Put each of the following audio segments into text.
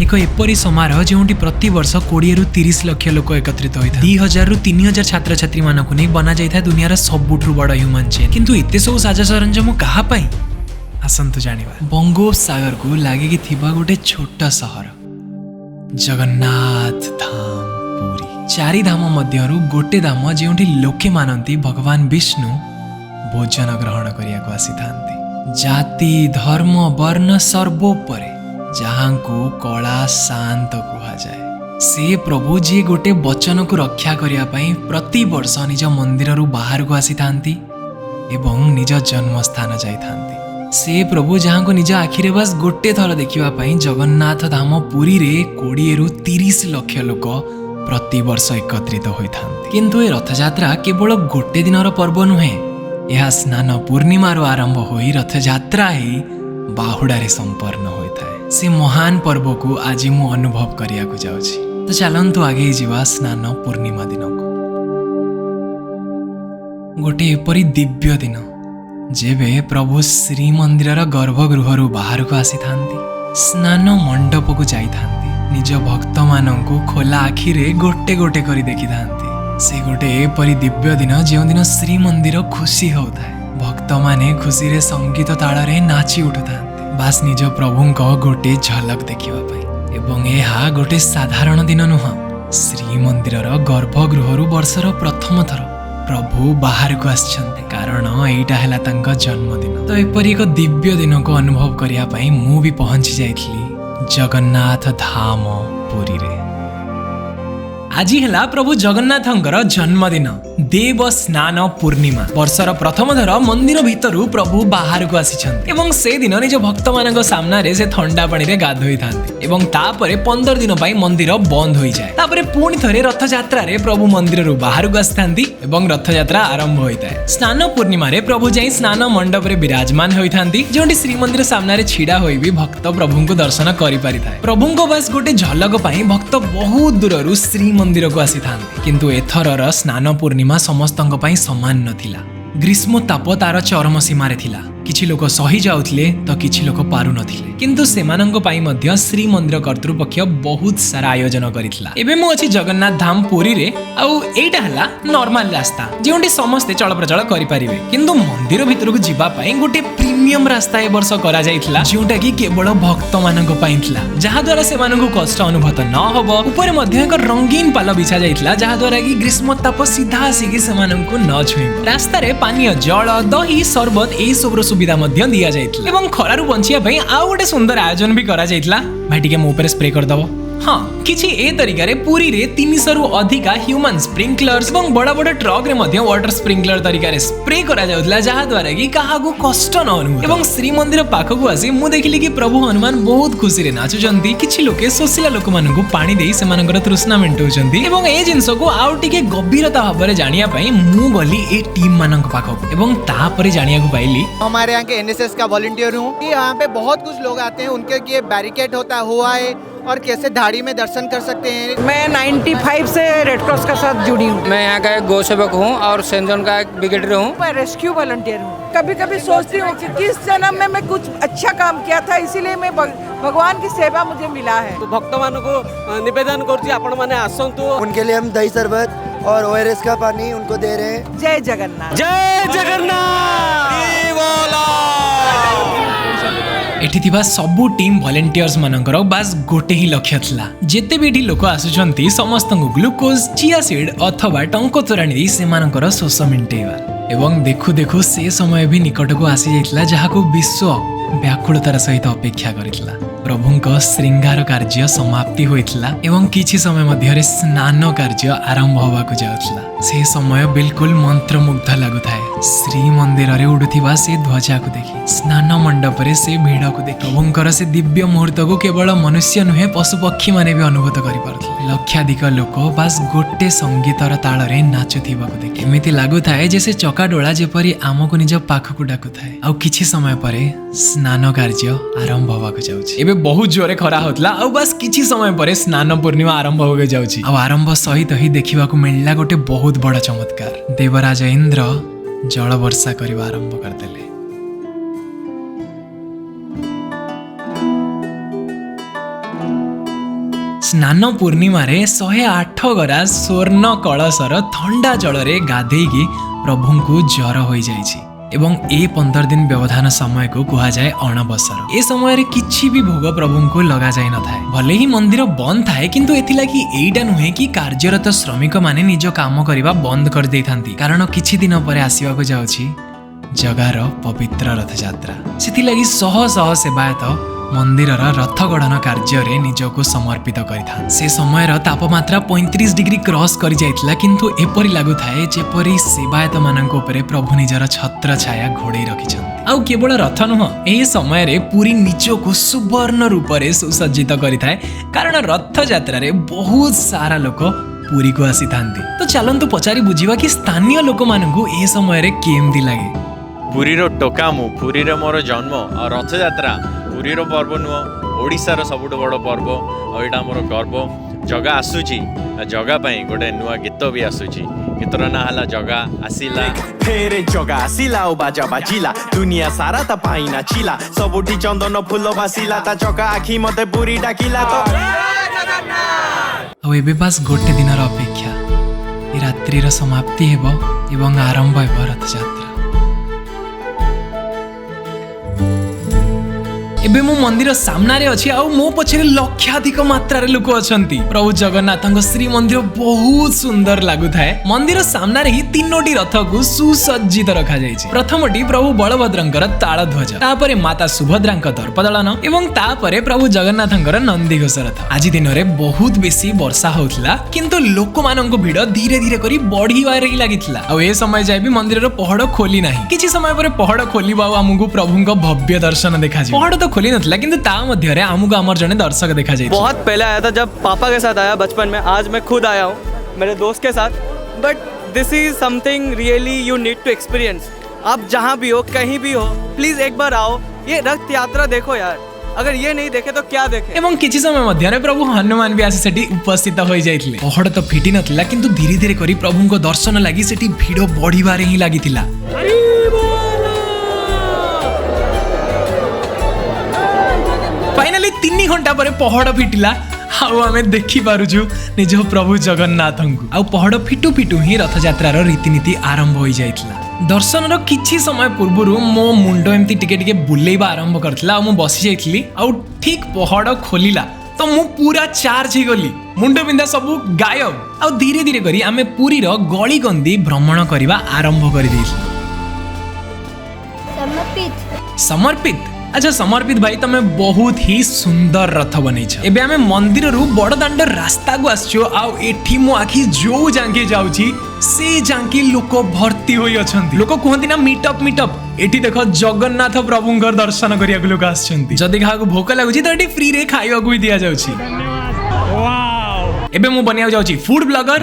एक एपरी समारोह जो प्रति वर्ष 20 ରୁ 30 लाख लोक एकत्रित होता है। 2000 ରୁ 3000 छात्र छात्री मानक नहीं बना जाता है दुनियार सबुठु बड़ ह्यूमन चेन। किंतु एते सब साज सरंजाम कहा पाई आसंतु जानिबा। बंगोपसागर को लागिकी थिबा गोटे छोटा सहर जगन्नाथ धाम पुरी। 4 धाम मध्यरु गोटे धाम जेउठी लोके मानती भगवान विष्णु भोजन ग्रहण करिया को आसी थांती। जाति धर्म वर्ण सर्वोपरे जहां को कला शांत कुहा जाए से प्रभु जी गोटे वचन को रक्षा करिया पई प्रति वर्ष निज मंदिर रु बाहर को आसी थांती एवं निज जन्म स्थान जाई थांती। से प्रभु जहां को निज आखिरे बस गोटे थर देखिबा पई जगन्नाथ धाम पुरी रे 20 ରୁ 30 लाख लोक प्रति वर्ष एकत्रित होई थांती। किंतु ए रथ यात्रा केवल गोटे दिनर पर्व नुहे। यह स्नान पूर्णिमा रो आरंभ होई रथ यात्रा ही बाहुडा रे संपन्न होइथाय। से महान पर्व को आज मु अनुभव करिया को जाउछि। तो चलंतु आगे जीवा स्नान पूर्णिमा दिन को। गोटे एपरी दिव्य दिन जेबे प्रभु श्री मंदिर गर्भगृह बाहर को आसी थांती। स्नान मंडप को जाई थांती। निज भक्त मानंकु खोला आखिरे गोटे गोटे करी देखि थांती। से गोटे एपरी दिव्य दिन जो दिन श्री मंदिर खुशी होताय। भक्त माने खुशी रे संगीत ताल रे नाची उठुथांती बास निज प्रभुंक गोटे झलक देखिबा पई। एवं एहा गोटे साधारण दिन नुह। श्री मंदिर गर्भगृह वर्षर प्रथम थर प्रभु बाहर को आछन्ते कारण एइटा हैला तांका जन्मदिन। तो एपरी एक दिव्य दिन को अनुभव करिया पई मु भी पहुंची जाइथली जगन्नाथ धाम पुरी रे। आज है प्रभु जगन्नाथंकर जन्मदिन देव स्नान पूर्णिमा। वर्षर प्रथम थर मंदिर भितर प्रभु बाहर को आसी एवं से दिन निज भक्त मान सामने से ठंडा पानी रे गाधोई थांते एवं तापरे 15 दिन पाई मंदिर बंद हो जाए। तापरे पुणी थरे रथ यात्रा रे प्रभु मंदिर रु बाहर को आसी एवं रथ यात्रा आरंभ होता है। स्नान पूर्णिमा रे प्रभु जाई स्नान मंडप रे विराजमान होइथांती जोंटी श्री मंदिर सामने रे छिड़ा होई भी भक्त प्रभु को दर्शन करि पारिथाय। प्रभु को बस गोटे झलक पाई भक्त बहुत दूर श्री मंदिर को आसी थांती। किंतु एथरर स्नान पूर्णिमा समस्तंक पई समान नथिला। ग्रीष्म ताप तार चरम सीमारे थिला। किछि लोक सही जाउथिले तो किछि लोक पारु नथिले। किंतु सेमानंक पई मध्य श्री मंदिर कर्तृपक्ष बहुत सारा आयोजन करिथिला। एबे मु अछि जगन्नाथ धाम पुरी रे आउ एटा हला नॉर्मल रास्ता जेउंटी समस्त चल प्रचल करि परिबे। किंतु मंदिर भितर को जिबा पई गोटे प्रीमियम रास्ता ए वर्ष करा जाइथिला जेउटा कि केवल भक्त मानक पई थिला जहा द्वारा सेमानंक कष्ट अनुभूत न होबो। ऊपर मध्य एक रंगीन पाल बिछा जाइथिला जहा द्वारा कि ग्रीष्म ताप सीधा आसी सेमानंक न छुइबो। रास्ता रे पानीय जल दही शरबत ए सब सुविधा मध्य दिया जाइथिला एवं खरारु बंचिया पई आउ गोटे सुंदर आयोजन भी करा जाइथिला। भाई टिके मो ऊपर स्प्रे कर दबो। हाँ किछि ए तरीका रे पुरी रे 300 रु अधिका ह्यूमन स्प्रिंकलर्स एवं बड़ा बड़ा ट्रक रे मध्य वाटर स्प्रिंकलर तरीका रे स्प्रे करा जाउथला जहा द्वारा कि काहाकू कष्ट न अनुभव। एवं श्री मंदिर पाखकू आसी मु देखिली कि प्रभु हनुमान बहुत खुशी रे नाचुचंती। किछि लोके सोसिला लोक मानकू पानी देई सेमानकर तृष्णा मेंटौचंती एवं ए जिंस को आउ टिके गंभीरता भाबरे जानिया पई मु गली ए टीम मानक पाखकू एवं तापरे जानिया को पाइली। हमारे यहाँ के एनएसएस का वॉलंटियर हूँ। यहाँ पे बहुत कुछ लोग आते हैं उनके लिए बैरिकेड होता हुआ है और कैसे धाड़ी में दर्शन कर सकते हैं। मैं 95 से रेड क्रॉस के साथ जुड़ी हूँ। मैं यहाँ का एक गौ सेवक हूँ और सेंट जॉन का एक ब्रिगेडियर हूँ। मैं रेस्क्यू वॉलंटियर हूँ। कभी कभी सोचती हूँ कि किस जन्म में मैं कुछ अच्छा काम किया था इसीलिए मैं भगवान की सेवा मुझे मिला है। तो भक्त मान को निवेदन करती आपण माने आसंतु उनके लिए हम दही शरबत और ओआरएस का पानी उनको दे रहे हैं। जय जगन्नाथ। जय जगन्नाथ। एठी थिबा सबु टीम वॉलंटियर्स मानकर बास गोटे ही लक्ष्य थिला। जेते भी एठी लोक आसुचंती समस्तंको ग्लूकोज चिया सीड अथवा टंको तोराणी दे सेमानकर शोष मिंटेवा एवं देखु देखु से समय भी निकट को आसी जाइतला जहाको विश्व व्याकुलतार सहित अपेक्षा करितला। प्रभुंक श्रृंगार कार्य समाप्ति होइतला एवं किछि समय मध्यरे स्नान कार्य आरंभ होबाकु जाउतला। से समय बिल्कुल मंत्रमुग्ध लागुथाय। श्री मंदिर रे उडुथिबा से ध्वजा को देखि स्नान मंडप रे से भीड़ को देखि प्रभुंकर से दिव्य मुहूर्त को केवल मनुष्य नुहे पशु पक्षी माने भी अनुभूत करि पारथि। लक्षाधिक लोक बास गोटे संगीतर ताल रे नाचुथिबा को देखि एमिति लागुथाय जैसे चकाडोळा जेपरि आमको निज पाखकु डाकुथाय। आ किछि समय परे स्नान कार्य आरंभ होबाकु जाउछि। एबे बहुत जोरे खरा होतला आ बस किछि समय परे स्नान पूर्णिमा आरंभ होगे जाउछि। आ आरंभ सहित ही देखिबाकु मिलला गोटे बहुत बड़ा चमत्कार। देवराज इंद्र जल वर्षा करबा आरंभ करदेले। स्नान पूर्णिमा 108 गरा स्वर्ण कलशर ठंडा जल रे गाधेई प्रभु को ज्वर हो जाइछि एवं ए 15 दिन व्यवधान समय को कहा जाए अणबसर। ए समय रे किछि भी भोग प्रभु को लगा जाए न थाए। भले ही मंदिर बंद थाए किंतु एथिलागि एइटा नुहे कि कार्यरत श्रमिक माने निज काम करिबा बंद कर देइथांती कारण किछि दिन परे आसीबा को जाउछि जगार पवित्र रथ यात्रा। सेथिलागि शह शह सेवायत मंदिरर रथ गढ़न कार्य निजको समर्पित करिथा। से समयर तापमात्रा 35 डिग्री क्रॉस करि जाइतला किंतु एपरि लागु थाए जेपरि सेवायत मानक उपरे प्रभु निजर छत्र छाया घोड़े रखिछन्ति। आउ केवल रथ नुह एही समय रे पूरी निजको सुवर्ण रूप रे सुसज्जित करिथाए कारण रथ यात्रा रे बहुत सारा लोक पूरी को आसी थांती। तो चलंतु पचारि बुझिबा कि स्थानीय लोक मानकु ए समय रे केमदी लागे। पुरी रो टोका मु पुरी रो मोर जन्म और रथ यात्रा पुरी रो पर्व नुह ओडिशार सबुठ बड़ पर्व और एटा मोर गर्व। जगा आसुची जगा पई गोटे नुआ गीत भी आसुची गीतर ना हला जगा आसिला फेरे जगा आसिला ओ बाजा बाजिला दुनिया सारा ता पाई नाचिला सबुठी चंदन फूल भासिला ता चका आखी मते पुरी डाकिला तो अब एबे बास गोटे दिनर अपेक्षा ए रात्रिर समाप्ति हेबो एवं आरंभ हेबो रथ यात्रा। एबे मो मंदिर सामना रे अछि आ मो पछरे लक्षाधिक मात्रा रे लोक अछंती। प्रभु जगन्नाथक श्री मंदिर बहुत सुंदर लागु थाए। मंदिर सामना रे ही तीनोटी रथ को सुसज्जित रखा जायछि। प्रथमटी प्रभु बलभद्रंकर ताळ ध्वज, तापरे माता सुभद्रांक दर्पदलन एवं तापरे प्रभु जगन्नाथंकर नंदीघोष रथ। आज दिन रे बहुत बेसी वर्षा होउतला किंतु लोक मानक भीड़ धीरे धीरे करी बढ़ीबारे ही लागितला। आ ए समय जाय भी मंदिर रो पहड़ खोली नाही। किछि समय परे पहड़ खोलिबा हमकु प्रभुंक भव्य दर्शन देखा जे। पहड़ तो खोली नथला किंतु ता मध्य रे हमकु हमर जने दर्शक देखा जाय। बहुत पहले आया था जब पापा के साथ आया बचपन में। आज मैं खुद आया हूँ मेरे दोस्त के साथ। But this is something really you need to experience. आप जहाँ भी हो कहीं भी हो प्लीज एक बार आओ, ये रथ यात्रा देखो यार। अगर ये नहीं देखे तो क्या देखे। एवं किछि समय मध्य रे प्रभु हनुमान भी आसी सेठी उपस्थित होई जाइथिले। पहड़ तो फिटी नथला किंतु धीरे धीरे करी प्रभुंको दर्शन लागि सेठी भीड़ बढ़ीबारे ही लागिथिला। फाइनली 3 घंटा पर पहड़ फिटिला आउ आमे देखि पारुछु निज प्रभु जगन्नाथंकु। आउ पहड़ फिटु फिटु ही रथ यात्रार रीतिनीति आरंभ होई जाइतला। दर्शनर किछि समय पूर्वरु मो मुंड एमती टिके टिके बुलेइबा आरंभ करथिला। मु बसि जाइतली आउ ठीक पहड़ खोलिला तो मु पूरा चार्ज ही गली। मुंड बिंदा सब गायब। आउ धीरे धीरे करी आमे पुरी रो गली गंदी भ्रमण करिबा आरंभ करि देइछी। समर्पित अच्छा समर्पित भाई तमे बहुत ही सुंदर रथ बनैछ। एबे आमे मंदिर रु बड़ दांड रास्ता को आछियो आउ एठी मो आखी जो जांके जाउची से जांके लोक भर्ती होई अछंती। लोक कहंती ना मीटअप एठी देखो जगन्नाथ प्रभुंकर दर्शन करिया को लोक आछंती। जदी काहा को भोक लागुची त एठी फ्री रे खाइबा को भी दिया जाउची। वाओ एबे मो बनिया जाउची फूड ब्लॉगर।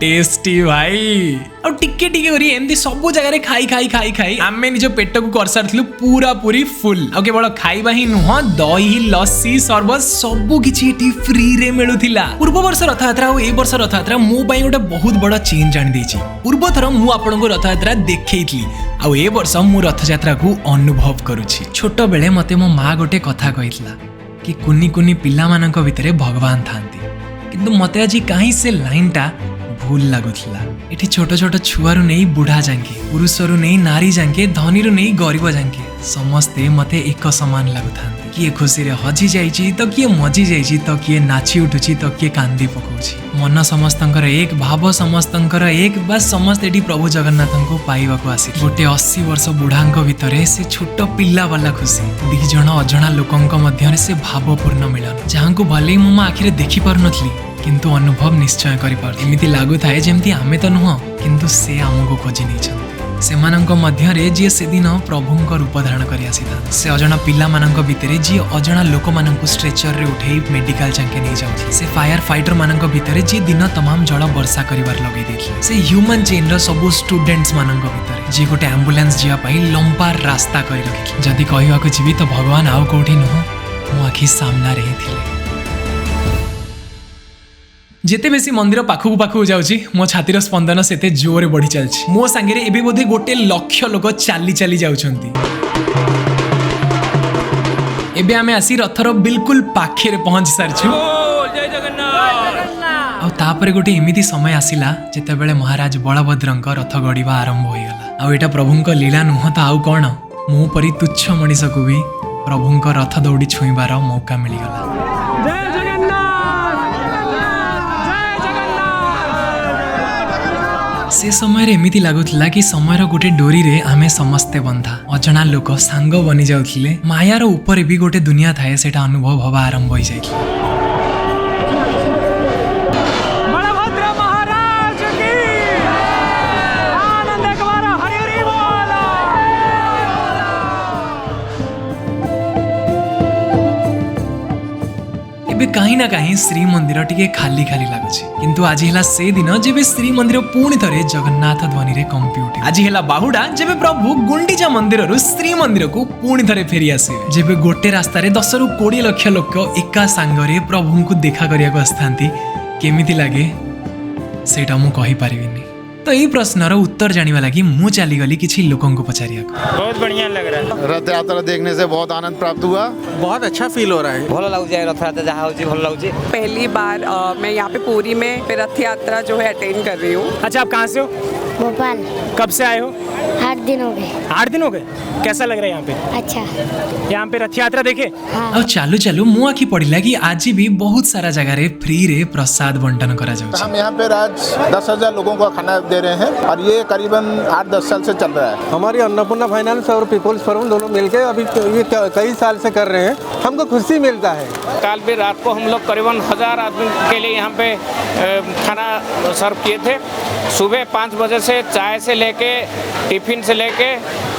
टेस्टी भाई और टिके टिके करी एमती सब जगह रे खाई खाई खाई खाई आमे निज पेट को कर सारथिलु पूरा पूरी फुल। आ केवल खाइबा ही नुह दही लस्सी सरबत सब किछि एठी फ्री रे मिलुथिला। पूर्व वर्ष रथ यात्रा और ए वर्ष रथ यात्रा मो पई गोटे बहुत बड़ चेंज जानि देछि। पूर्व थर मु आपन को रथ यात्रा देखैथली आ ए वर्ष मु रथ यात्रा को अनुभव करूछि। छोट बेले मते मो मां गोटे कथा कहितला कि कुनी कुनी पिला मानक भितरे भगवान थांती किंतु मते आज काहे से लाइनटा भूल लागुथिला। एठी छोट छोट छुआरु नहीं बुढ़ा जांके पुरुषरु नहीं नारी जांके धनीरु नहीं गरीब जांके समस्ते मते एक समान लागुथांती। किए खुशी रे हजी जाइछि तो किए मजी जाइछि तो किए नाची उठुछि तो किए कांदी पकोछि। मन समस्तंकर एक भाव समस्तंकर एक बस समस्त एठी प्रभु जगन्नाथंको पाइबाको आसी। गोटे 80 वर्ष बुढ़ांक भितरे से छोट पिल्ला वाला खुशी। 2 जण अजणा लोकंक मध्यरे से भावपूर्ण मिलन जहांको भले मो आखिरे देखि पार नथली किंतु अनुभव निश्चय करि पार। एमिति लागु थाए जेमति आमे तो नुह किंतु से हमको खोजी नै छथि। सेमानंक मध्यरे जे से दिन प्रभुंक रूप धारण करि आसीता। से अजणा पिल्ला मानंक भितरे जे अजणा लोक मानंकु स्ट्रेचर रे उठेई मेडिकल जाके नै जाउथि। से फायर फाइटर मानंक भितरे जे दिन तमाम जल वर्षा करिवार लगै देथि। से ह्यूमन चेन रो सब स्टूडेंट्स मानंक भितरे जे गोटे एम्बुलेंस जिया पई लंबा रास्ता करि रखि। जदि कहिवा को जीवी तो भगवान आउ कोठी नुह मो आखि सामना रे थिले। जेते बेसी मंदिर पाखु पाखु जाउची मो छातीर स्पंदन सेते जोरे बढ़ी चलछि। मो संगे रे एबे बोधे गोटे लक्ष लोक चाली चाली जाउछंती। एबे आमे आसी रथर बिल्कुल पाखे पहुंच सारछु। आ तापरे गोटे एमिति समय आसिला जेतेबेले महाराज बलभद्रंक रथ गड़िबा आरंभ होइगला। आ एटा प्रभुंक लीला नुह त आउ कोन, मो परी तुच्छ मनीष को भी प्रभुंक रथ दौड़ी छुईबार मौका मिलगला। से समय एमिति लागुला कि समयर गोटे डोरी रे आमे समस्ते बंधा, अजणा लोक सांग बनी जाउथिले। मायार ऊपर भी गोटे दुनिया थाए, सेटा अनुभव हवा आरंभ होई जाइथिला। कहीं ना कहीं श्रीमंदिर टिके खाली खाली लगुच, किंतु आज है से दिन जेबे श्रीमंदिर पुणी थे जगन्नाथ ध्वनि रे कंपी उठे। आज है बाहुडा जेबे प्रभु गुंडीचा मंदिर श्रीमंदिर को पुणी थे फेरी आसे, जेबे गोटे रास्ता 10 ରୁ 20 लक्ष लोक एका सांगरे प्रभु को देखा करिया को आस्थांती। केमिति लागे सेटा मु कहि परिबिनी। तो यही प्रश्नर उत्तर जानिबा लागि मु चली गली किछि लोकन को पचारिया। बहुत बढ़िया लग रहा है। रथ यात्रा देखने से बहुत आनंद प्राप्त हुआ, बहुत अच्छा फील हो रहा है। भल लागु जाए रथ यात्रा जहाँ होची भल लागु छी। पहली बार मैं यहाँ पे पुरी में रथ यात्रा जो है अटेंड कर रही हूँ। अच्छा, आप कहाँ से हो? भोपाल। कब से आए हो? 8 दिन हो गए। 8 दिन हो गए। कैसा लग रहा है यहाँ पे? अच्छा। यहाँ पे रथ यात्रा देखे? हाँ। और चालू चालू मु आखि पड़िला कि आज भी बहुत सारा जगह रे फ्री रे प्रसाद बंटन करा जाउछि। हम यहाँ पे आज 10,000 लोगों को खाना दे रहे हैं और ये करीबन 8-10 साल से चल रहा है। हमारी अन्नपूर्णा फाइनेंस और पीपल्स फोरम दोनों मिलकर अभी ये कई साल से कर रहे हैं, हमको खुशी मिलता है। कल भी रात को हम लोग करीबन 1000 आदमी के लिए यहाँ पे खाना सर्व किए थे। सुबह 5 बजे से चाय से लेके टिफिन से लेके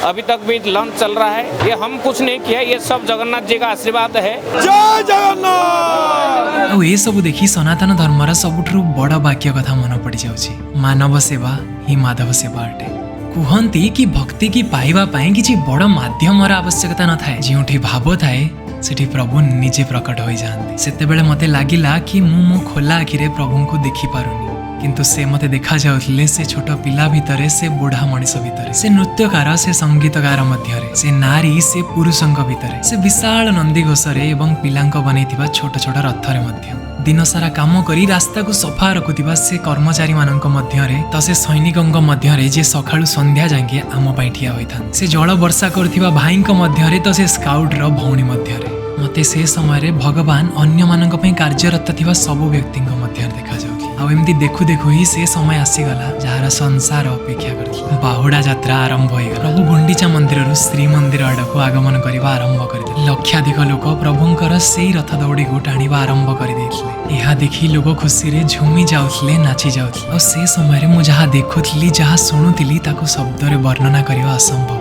अभी तक भी लंच चल रहा है। ये हम कुछ नहीं किया, ये सब जगन्नाथ जी का आशीर्वाद है। जय जगन्नाथ। और ये सब देखी सनातन धर्मर सबुठु बड़ वाक्य कथा मन पड़ जाउछि, मानव सेवा ही माधव सेवा अटे। कुहंती कि भक्ति की पाइबा पाए किछि बड़ माध्यमर आवश्यकता न थाए, जोठी भाव थाए सेठी प्रभु निजे प्रकट हो जाते। सेतेबेले मते लागिला कि मु खोला आखिरे प्रभु को देखि पारुनी, किंतु से मते देखा जाउथिले से छोट पिला भितरे, से बुढ़ा मनीष भितरे, से नृत्यकार से संगीतकार मध्यरे, से नारी से पुरुषंक भितरे, से विशाल नंदी घोषरे एवं पिलांक बनैथिबा छोट छोट रथरे मध्य दिन सारा काम करी रास्ता को सफा रखुथिबा से कर्मचारी मानक मध्यरे, त से सैनिकंक मध्यरे जे सखाळु संध्या जांगे आम पई ठिया होइथान, से जल वर्षा करथिबा भाईंक मध्यरे, त से स्काउट रो भौणी मध्यरे। मते से समय भगवान अन्य मानक पई कार्यरत थिबा सब व्यक्तिंक मध्यरे देखा जाउथि। आ एमती देखु देखु ही से समय आसीगला जहार संसार अपेक्षा करथिला। बाहुडा यात्रा आरंभ होइगला। प्रभु गुंडीचा मंदिर श्रीमंदिर आडक आगमन करबा आरंभ करथिले। लक्षाधिक लोक प्रभुंकर सेई रथ दौड़ी को टाणीबा आरंभ कर देथिले। यहा देखि लोक खुशी रे झुमी जाउथिले, नाची जाउथिले। आ से समय मु जहा देखुथिली, जहा सुनुथिली, ताको शब्द रे वर्णना करबा असंभव,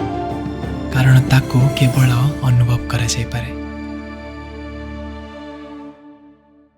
कारण ताको केवल अनुभव करा जाय पारे।